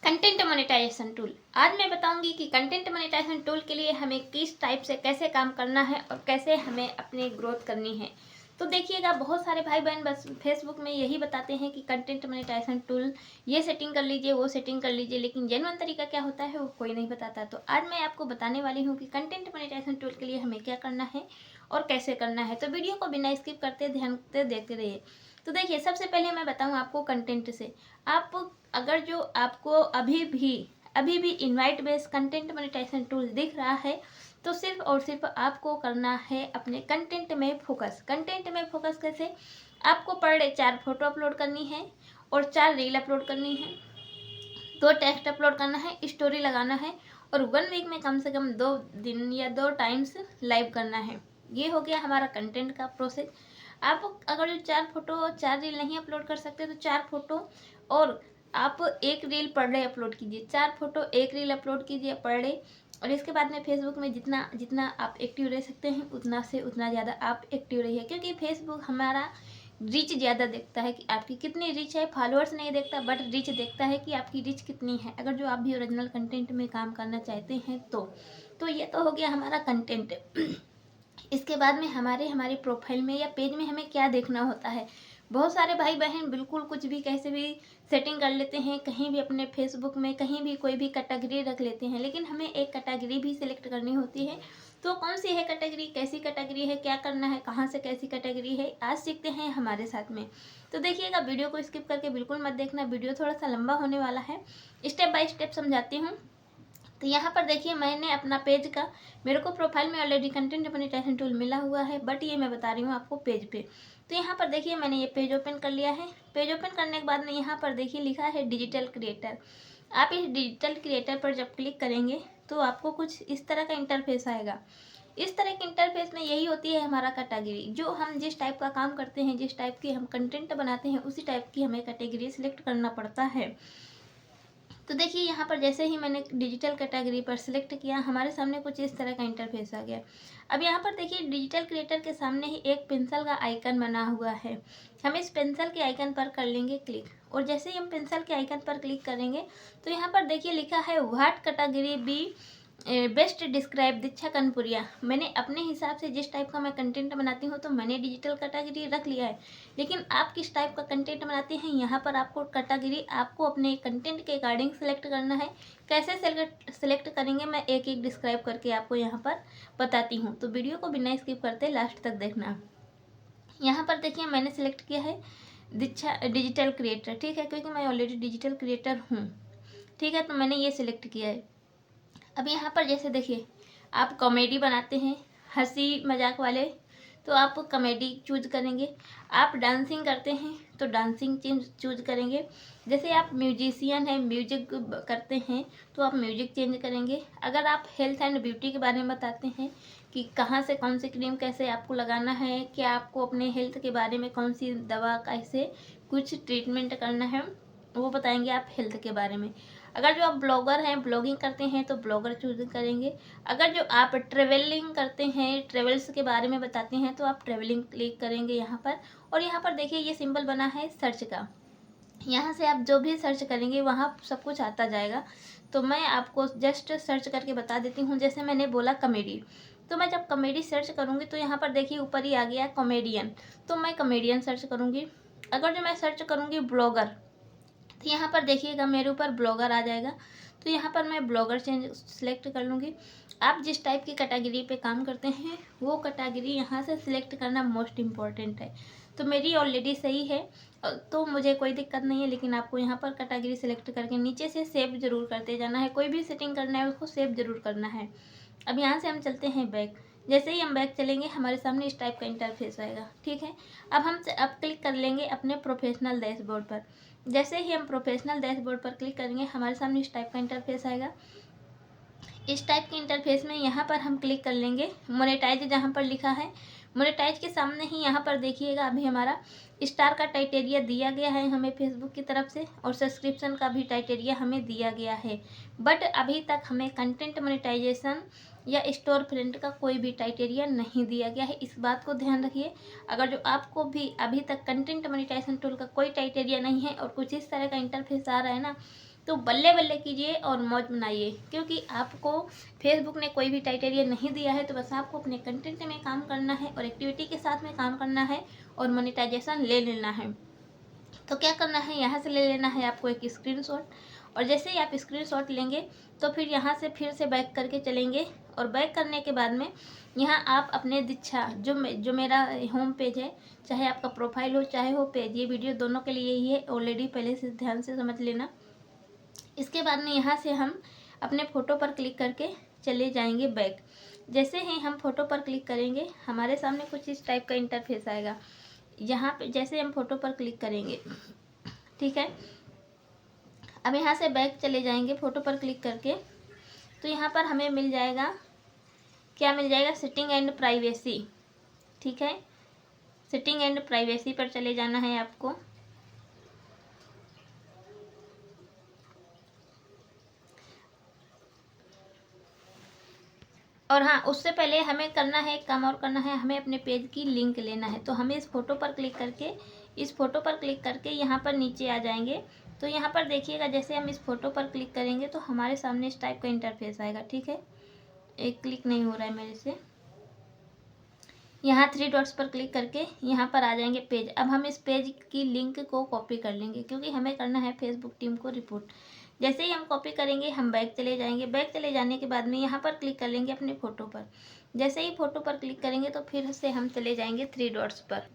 Content monetization tool. आज मैं बताऊंगी कि कंटेंट मोनेटाइजेशन टूल के लिए हमें किस टाइप से कैसे काम करना है और कैसे हमें अपनी ग्रोथ करनी है। तो देखिएगा, बहुत सारे भाई बहन बस फेसबुक में यही बताते हैं कि कंटेंट मोनेटाइजेशन टूल ये सेटिंग कर लीजिए, वो सेटिंग कर लीजिए, लेकिन जेन्युइन तरीका क्या होता है वो कोई नहीं बताता। तो आज मैं आपको बताने वाली हूँ कि कंटेंट मोनेटाइजेशन टूल के लिए हमें क्या करना है और कैसे करना है। तो वीडियो को बिना स्किप करते ध्यान से देखते रहिए। तो देखिए, सबसे पहले मैं बताऊँ आपको कंटेंट से। आप अगर जो आपको अभी भी invite based content monetization tool दिख रहा है, तो सिर्फ और सिर्फ आपको करना है अपने कंटेंट में फोकस। कंटेंट में फोकस कैसे? आपको पर डे 4 फोटो अपलोड करनी है और 4 रील अपलोड करनी है, 2 टेक्स्ट अपलोड करना है, स्टोरी लगाना है और 1 वीक में कम से कम 2 दिन या 2 टाइम्स लाइव करना है। ये हो गया हमारा कंटेंट का प्रोसेस। आप अगर जो 4 फोटो 4 रील नहीं अपलोड कर सकते तो 4 फोटो और आप 1 रील पर डे अपलोड कीजिए। 4 फोटो 1 रील अपलोड कीजिए पर डे। और इसके बाद में फेसबुक में जितना जितना आप एक्टिव रह सकते हैं उतना से उतना ज़्यादा आप एक्टिव रहिए, क्योंकि फेसबुक हमारा रीच ज़्यादा देखता है कि आपकी कितनी रीच है। फॉलोअर्स नहीं देखता, बट रीच देखता है कि आपकी रीच कितनी है, अगर जो आप भी ओरिजिनल कंटेंट में काम करना चाहते हैं तो ये तो हो गया हमारा कंटेंट। इसके बाद में हमारी प्रोफाइल में या पेज में हमें क्या देखना होता है। बहुत सारे भाई बहन बिल्कुल कुछ भी कैसे भी सेटिंग कर लेते हैं, कहीं भी अपने फेसबुक में कहीं भी कोई भी कैटेगरी रख लेते हैं, लेकिन हमें एक कैटेगरी भी सिलेक्ट करनी होती है। तो कौन सी है कैटेगरी, कैसी कैटेगरी है, क्या करना है, कहाँ से कैसी कैटेगरी है, आज सीखते हैं हमारे साथ में। तो देखिएगा, वीडियो को स्किप करके बिल्कुल मत देखना, वीडियो थोड़ा सा लंबा होने वाला है। स्टेप बाय स्टेप समझाती हूँ। तो यहाँ पर देखिए, मैंने अपना पेज का, मेरे को प्रोफाइल में ऑलरेडी कंटेंट मोनेटाइजेशन टूल मिला हुआ है, बट ये मैं बता रही हूँ आपको पेज पे। तो यहाँ पर देखिए, मैंने ये पेज ओपन कर लिया है। पेज ओपन करने के बाद में यहाँ पर देखिए लिखा है डिजिटल क्रिएटर। आप इस डिजिटल क्रिएटर पर जब क्लिक करेंगे तो आपको कुछ इस तरह का इंटरफेस आएगा। इस तरह के इंटरफेस में यही होती है हमारा कैटेगरी। जो हम जिस टाइप का काम करते हैं, जिस टाइप की हम कंटेंट बनाते हैं, उसी टाइप की हमें कैटेगरी सिलेक्ट करना पड़ता है। तो देखिए, यहाँ पर जैसे ही मैंने डिजिटल कैटेगरी पर सिलेक्ट किया, हमारे सामने कुछ इस तरह का इंटरफेस आ गया। अब यहाँ पर देखिए, डिजिटल क्रिएटर के सामने ही एक पेंसिल का आइकन बना हुआ है। हम इस पेंसिल के आइकन पर कर लेंगे क्लिक, और जैसे ही हम पेंसिल के आइकन पर क्लिक करेंगे तो यहाँ पर देखिए लिखा है what category be best describe Diksha Kanpuria. मैंने अपने हिसाब से जिस टाइप का मैं कंटेंट बनाती हूँ तो मैंने डिजिटल कैटेगरी रख लिया है, लेकिन आप किस टाइप का कंटेंट बनाते हैं, यहाँ पर आपको कैटेगरी आपको अपने कंटेंट के अकॉर्डिंग सेलेक्ट करना है। कैसे सेलेक्ट करेंगे मैं एक एक डिस्क्राइब करके आपको यहाँ पर बताती हूँ, तो वीडियो को बिना स्किप करते लास्ट तक देखना। यहाँ पर देखिए, मैंने सेलेक्ट किया है दीक्षा डिजिटल क्रिएटर, ठीक है, क्योंकि मैं ऑलरेडी डिजिटल क्रिएटर हूँ, ठीक है, तो मैंने ये सिलेक्ट किया है। अब यहाँ पर जैसे देखिए, आप कॉमेडी बनाते हैं, हंसी मजाक वाले, तो आप कॉमेडी चूज करेंगे। आप डांसिंग करते हैं तो डांसिंग चूज करेंगे। जैसे आप म्यूजिशियन हैं, म्यूजिक करते हैं, तो आप म्यूजिक चेंज करेंगे। अगर आप हेल्थ एंड ब्यूटी के बारे में बताते हैं कि कहाँ से कौन सी क्रीम कैसे आपको लगाना है, क्या आपको अपने हेल्थ के बारे में कौन सी दवा कैसे कुछ ट्रीटमेंट करना है, वो बताएंगे आप हेल्थ के बारे में। अगर जो आप ब्लॉगर हैं, ब्लॉगिंग करते हैं, तो ब्लॉगर चूज करेंगे। अगर जो आप ट्रेवलिंग करते हैं, ट्रेवल्स के बारे में बताते हैं, तो आप ट्रेवलिंग क्लिक करेंगे यहाँ पर। और यहाँ पर देखिए ये सिंबल बना है सर्च का, यहाँ से आप जो भी सर्च करेंगे वहाँ सब कुछ आता जाएगा। तो मैं आपको जस्ट सर्च करके बता देती हूँ। जैसे मैंने बोला कॉमेडी, तो मैं जब कॉमेडी सर्च करूँगी तो यहाँ पर देखिए ऊपर ही आ गया कॉमेडियन, तो मैं कॉमेडियन सर्च करूँगी। अगर जो मैं सर्च करूँगी ब्लॉगर, तो यहाँ पर देखिएगा मेरे ऊपर ब्लॉगर आ जाएगा, तो यहाँ पर मैं ब्लॉगर चेंज सेलेक्ट कर लूँगी। आप जिस टाइप की कैटेगरी पे काम करते हैं वो कैटेगरी यहाँ से सिलेक्ट करना मोस्ट इम्पॉर्टेंट है। तो मेरी ऑलरेडी सही है, तो मुझे कोई दिक्कत नहीं है, लेकिन आपको यहाँ पर कैटेगरी सेलेक्ट करके नीचे से सेव जरूर करते जाना है। कोई भी सेटिंग करना है उसको सेव जरूर करना है। अब यहाँ से हम चलते हैं बैक। जैसे ही हम बैक चलेंगे हमारे सामने इस टाइप का इंटरफेस आएगा, ठीक है। अब क्लिक कर लेंगे अपने प्रोफेशनल डैशबोर्ड पर। जैसे ही हम प्रोफेशनल डैशबोर्ड पर क्लिक करेंगे हमारे सामने इस टाइप का इंटरफेस आएगा। इस टाइप के इंटरफेस में यहाँ पर हम क्लिक कर लेंगे मोनेटाइज, जहाँ पर लिखा है मोनेटाइज के सामने ही यहाँ पर देखिएगा अभी हमारा स्टार का टाइटेरिया दिया गया है हमें फेसबुक की तरफ से, और सब्सक्रिप्शन का भी टाइटेरिया हमें दिया गया है। बट अभी तक हमें कंटेंट मोनेटाइजेशन या स्टोर फ्रेंड का कोई भी टाइटेरिया नहीं दिया गया है, इस बात को ध्यान रखिए। अगर जो आपको भी अभी तक कंटेंट मोनेटाइजेशन टूल का कोई टाइटेरिया नहीं है और कुछ इस तरह का इंटरफेस आ रहा है ना, तो बल्ले बल्ले कीजिए और मौज बनाइए, क्योंकि आपको फेसबुक ने कोई भी टाइटेरिया नहीं दिया है। तो बस आपको अपने कंटेंट में काम करना है और एक्टिविटी के साथ में काम करना है और मोनेटाइजेशन ले लेना है। तो क्या करना है, यहाँ से ले लेना है आपको एक स्क्रीनशॉट, और जैसे ही आप स्क्रीनशॉट लेंगे तो फिर यहाँ से फिर से बैक करके चलेंगे, और बैक करने के बाद में यहाँ आप अपने दीक्षा जो मेरा होम पेज है, चाहे आपका प्रोफाइल हो चाहे हो पेज, ये वीडियो दोनों के लिए ही है, ऑलरेडी पहले से ध्यान से समझ लेना। इसके बाद में यहाँ से हम अपने फ़ोटो पर क्लिक करके चले जाएंगे बैक। जैसे ही हम फ़ोटो पर क्लिक करेंगे हमारे सामने कुछ इस टाइप का इंटरफेस आएगा। यहाँ पे जैसे हम फ़ोटो पर क्लिक करेंगे, ठीक है, अब यहाँ से बैक चले जाएंगे फ़ोटो पर क्लिक करके, तो यहाँ पर हमें मिल जाएगा, क्या मिल जाएगा, सेटिंग एंड प्राइवेसी। ठीक है, सेटिंग एंड प्राइवेसी पर चले जाना है आपको। और हाँ, उससे पहले हमें करना है एक काम और करना है, हमें अपने पेज की लिंक लेना है। तो हमें इस फोटो पर क्लिक करके यहाँ पर नीचे आ जाएंगे। तो यहाँ पर देखिएगा, जैसे हम इस फोटो पर क्लिक करेंगे तो हमारे सामने इस टाइप का इंटरफेस आएगा। ठीक है, एक क्लिक नहीं हो रहा है मेरे से। यहाँ 3 डॉट्स पर क्लिक करके यहाँ पर आ जाएंगे पेज। अब हम इस पेज की लिंक को कॉपी कर लेंगे, क्योंकि हमें करना है फेसबुक टीम को रिपोर्ट। जैसे ही हम कॉपी करेंगे हम बैक चले जाएंगे। बैक चले जाने के बाद में यहाँ पर क्लिक कर लेंगे अपने फ़ोटो पर। जैसे ही फ़ोटो पर क्लिक करेंगे तो फिर से हम चले जाएंगे 3 डॉट्स पर।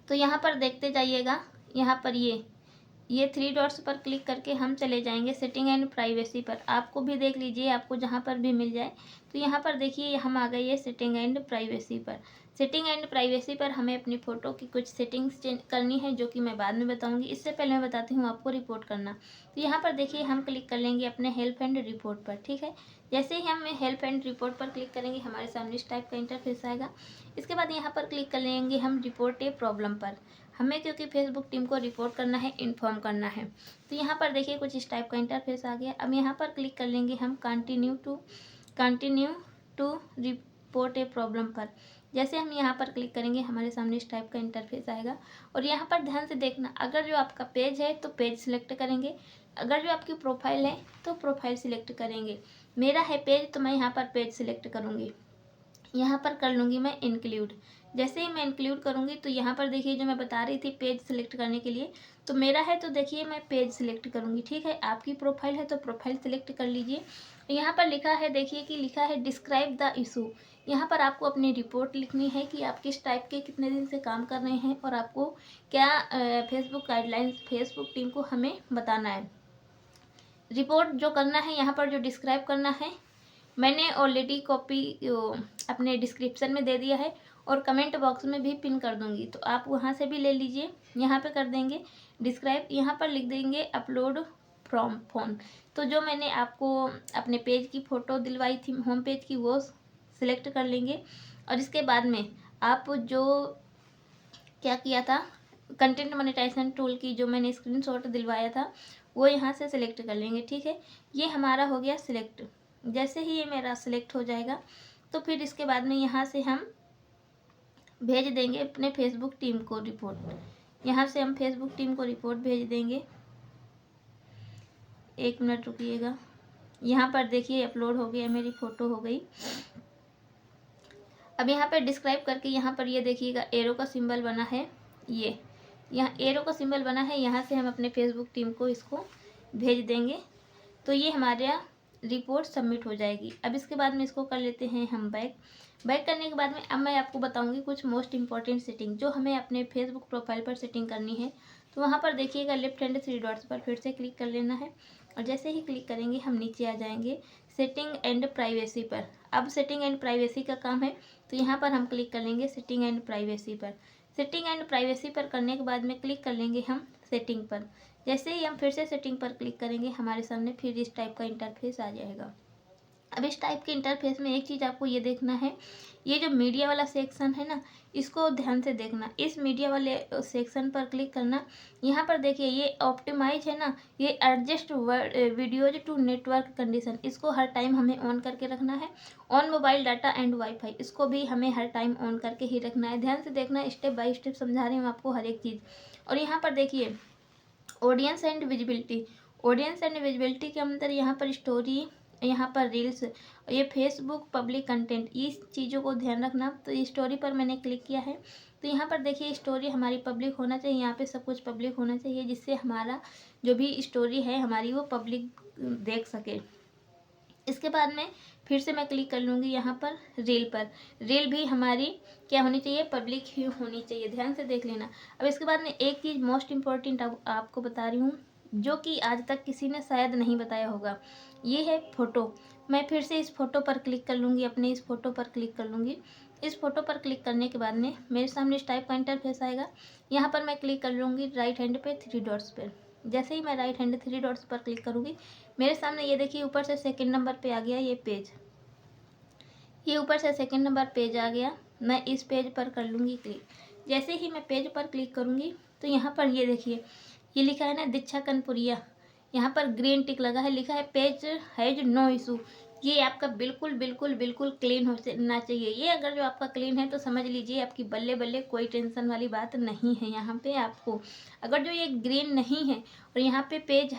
तो यहाँ पर देखते जाइएगा, यहाँ पर ये 3 डॉट्स पर क्लिक करके हम चले जाएंगे सेटिंग एंड प्राइवेसी पर। आपको भी देख लीजिए, आपको जहाँ पर भी मिल जाए। तो यहाँ पर देखिए हम आ गए ये सेटिंग एंड प्राइवेसी पर। सेटिंग एंड प्राइवेसी पर हमें अपनी फ़ोटो की कुछ सेटिंग्स चेंज करनी है, जो कि मैं बाद में बताऊंगी। इससे पहले मैं बताती हूँ आपको रिपोर्ट करना। तो यहाँ पर देखिए हम क्लिक कर लेंगे अपने हेल्प एंड रिपोर्ट पर। ठीक है, जैसे ही हम हेल्प एंड रिपोर्ट पर क्लिक करेंगे हमारे सामने इस टाइप का इंटरफेस आएगा। इसके बाद यहाँ पर क्लिक कर लेंगे हम रिपोर्ट ए प्रॉब्लम पर। हमें क्योंकि फेसबुक टीम को रिपोर्ट करना है, इन्फॉर्म करना है। तो यहाँ पर देखिए कुछ इस टाइप का इंटरफेस आ गया। अब यहाँ पर क्लिक कर लेंगे हम continue to report a problem पर। जैसे हम यहाँ पर क्लिक करेंगे हमारे सामने इस टाइप का इंटरफेस आएगा। और यहाँ पर ध्यान से देखना, अगर जो आपका पेज है तो पेज सिलेक्ट करेंगे, अगर जो आपकी प्रोफाइल है तो प्रोफाइल सिलेक्ट करेंगे। मेरा है पेज तो मैं यहाँ पर पेज सिलेक्ट करूँगी, यहाँ पर कर लूँगी मैं इंक्लूड। जैसे ही मैं इंक्लूड करूँगी तो यहाँ पर देखिए जो मैं बता रही थी पेज सिलेक्ट करने के लिए, तो मेरा है तो देखिए मैं पेज सिलेक्ट करूँगी। ठीक है, आपकी प्रोफाइल है तो प्रोफाइल सिलेक्ट कर लीजिए। यहाँ पर लिखा है, देखिए कि लिखा है डिस्क्राइब द इशू। यहाँ पर आपको अपनी रिपोर्ट लिखनी है कि आप किस टाइप के कितने दिन से काम कर रहे हैं और आपको क्या फेसबुक गाइडलाइंस फेसबुक टीम को हमें बताना है। रिपोर्ट जो करना है यहाँ पर जो डिस्क्राइब करना है, मैंने ऑलरेडी कॉपी अपने डिस्क्रिप्शन में दे दिया है और कमेंट बॉक्स में भी पिन कर दूंगी, तो आप वहाँ से भी ले लीजिए। यहाँ पे कर देंगे डिस्क्राइब, यहाँ पर लिख देंगे अपलोड फ्रॉम फोन। तो जो मैंने आपको अपने पेज की फ़ोटो दिलवाई थी होम पेज की, वो सिलेक्ट कर लेंगे। और इसके बाद में आप जो क्या किया था, कंटेंट मोनेटाइजेशन टूल की जो मैंने स्क्रीनशॉट दिलवाया था वो यहाँ से सिलेक्ट कर लेंगे। ठीक है, ये हमारा हो गया सिलेक्ट। जैसे ही ये मेरा सिलेक्ट हो जाएगा तो फिर इसके बाद में यहाँ से हम भेज देंगे अपने फेसबुक टीम को रिपोर्ट। यहाँ से हम फेसबुक टीम को रिपोर्ट भेज देंगे। 1 मिनट रुकिएगा। यहाँ पर देखिए अपलोड हो गया, मेरी फ़ोटो हो गई। अब यहाँ पर डिस्क्राइब करके यहाँ पर ये देखिएगा एरो का सिंबल बना है, ये यहाँ एरो का सिंबल बना है, यहाँ से हम अपने फेसबुक टीम को इसको भेज देंगे। तो ये हमारे रिपोर्ट सबमिट हो जाएगी। अब इसके बाद में इसको कर लेते हैं हम बैक करने के बाद में अब मैं आपको बताऊंगी कुछ मोस्ट इंपॉर्टेंट सेटिंग जो हमें अपने फेसबुक प्रोफाइल पर सेटिंग करनी है। तो वहाँ पर देखिएगा लेफ्ट हैंड 3 डॉट्स पर फिर से क्लिक कर लेना है, और जैसे ही क्लिक करेंगे हम नीचे आ जाएंगे सेटिंग एंड प्राइवेसी पर। अब सेटिंग एंड प्राइवेसी का काम है, तो यहाँ पर हम क्लिक कर लेंगे सेटिंग एंड प्राइवेसी पर। सेटिंग एंड प्राइवेसी पर करने के बाद में क्लिक कर लेंगे हम सेटिंग पर। जैसे ही हम फिर से सेटिंग पर क्लिक करेंगे हमारे सामने फिर इस टाइप का इंटरफेस आ जाएगा। अब इस टाइप के इंटरफेस में एक चीज़ आपको ये देखना है, ये जो मीडिया वाला सेक्शन है ना, इसको ध्यान से देखना। इस मीडिया वाले सेक्शन पर क्लिक करना। यहाँ पर देखिए ये ऑप्टिमाइज है ना, ये adjust videos to network condition, इसको हर टाइम हमें ऑन करके रखना है। On mobile data and wifi, इसको भी हमें हर टाइम ऑन करके ही रखना है। ध्यान से देखना, स्टेप बाय स्टेप समझा रही हूँ आपको हर एक चीज़। और यहाँ पर देखिए audience and visibility, audience and visibility के अंदर यहाँ पर स्टोरी, यहाँ पर रील्स, ये फेसबुक पब्लिक कंटेंट, इस चीज़ों को ध्यान रखना। तो ये स्टोरी पर मैंने क्लिक किया है, तो यहाँ पर देखिए स्टोरी हमारी पब्लिक होना चाहिए, यहाँ पे सब कुछ पब्लिक होना चाहिए, जिससे हमारा जो भी स्टोरी है हमारी वो पब्लिक देख सके। इसके बाद में फिर से मैं क्लिक कर लूँगी यहाँ पर रील पर। रील भी हमारी क्या होनी चाहिए, पब्लिक ही होनी चाहिए, ध्यान से देख लेना। अब इसके बाद में एक चीज़ मोस्ट इम्पॉर्टेंट आपको बता रही हूँ, जो कि आज तक किसी ने शायद नहीं बताया होगा, ये है फ़ोटो। मैं फिर से इस फ़ोटो पर क्लिक कर लूँगी, अपने इस फ़ोटो पर क्लिक कर लूँगी। इस फ़ोटो पर क्लिक करने के बाद में मेरे सामने इस टाइप का इंटरफेस आएगा। यहाँ पर मैं क्लिक कर लूँगी राइट हैंड पे 3 डॉट्स पर। जैसे ही मैं राइट हैंड 3 डॉट्स पर क्लिक करूँगी, मेरे सामने ये देखिए ऊपर से सेकंड नंबर पे आ गया ये पेज, ये ऊपर से सेकंड नंबर पेज आ गया। मैं इस पेज पर कर लूँगी क्लिक। जैसे ही मैं पेज पर क्लिक करूँगी तो यहाँ पर ये देखिए, ये लिखा है ना दीक्षा कनपुरिया, यहाँ पर ग्रीन टिक लगा है, लिखा है पेज हैज नो इशू। ये आपका बिल्कुल बिल्कुल बिल्कुल क्लीन होना चाहिए। ये अगर जो आपका क्लीन है तो समझ लीजिए आपकी बल्ले बल्ले, कोई टेंशन वाली बात नहीं है यहाँ पे आपको। अगर जो ये ग्रीन नहीं है और यहाँ पे पेज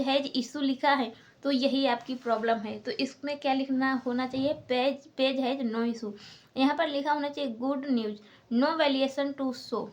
हैज इशू लिखा है, तो यही आपकी प्रॉब्लम है। तो इसमें क्या लिखना होना चाहिए, पेज हैज नो इशू। यहाँ पर लिखा होना चाहिए good news, no valuation to show.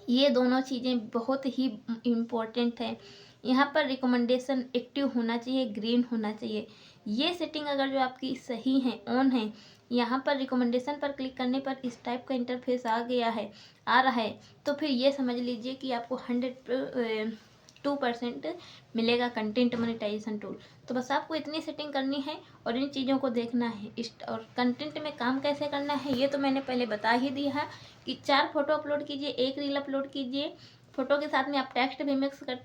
ये दोनों चीज़ें बहुत ही इम्पोर्टेंट है। यहाँ पर रिकमेंडेशन एक्टिव होना चाहिए, ग्रीन होना चाहिए। ये सेटिंग अगर जो आपकी सही है, ऑन है, यहाँ पर रिकमेंडेशन पर क्लिक करने पर इस टाइप का इंटरफेस आ रहा है, तो फिर ये समझ लीजिए कि आपको 102% मिलेगा कंटेंट मोनेटाइजेशन टूल। तो बस आपको इतनी सेटिंग करनी है और इन चीज़ों को देखना है। और कंटेंट में काम कैसे करना है ये तो मैंने पहले बता ही दिया है कि 4 फोटो अपलोड कीजिए, 1 रील अपलोड कीजिए, फोटो के साथ में आप टेक्स्ट भी मिक्स कर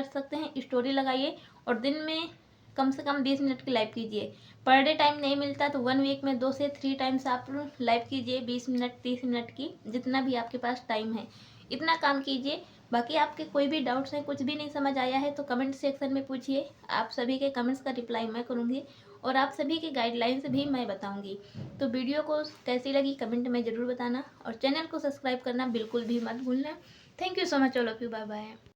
सकते हैं, स्टोरी लगाइए और दिन में कम से कम 20 मिनट की लाइव कीजिए। पर डे टाइम नहीं मिलता तो 1 वीक में 2 से 3 टाइम्स आप लाइव कीजिए, 20 मिनट 30 मिनट की, जितना भी आपके पास टाइम है इतना काम कीजिए। बाकी आपके कोई भी डाउट्स हैं, कुछ भी नहीं समझ आया है तो कमेंट सेक्शन में पूछिए, आप सभी के कमेंट्स का रिप्लाई मैं करूँगी और आप सभी की गाइडलाइंस भी मैं बताऊँगी। तो वीडियो को कैसी लगी कमेंट में ज़रूर बताना और चैनल को सब्सक्राइब करना बिल्कुल भी मत भूलना। Thank you so much all of you, bye bye.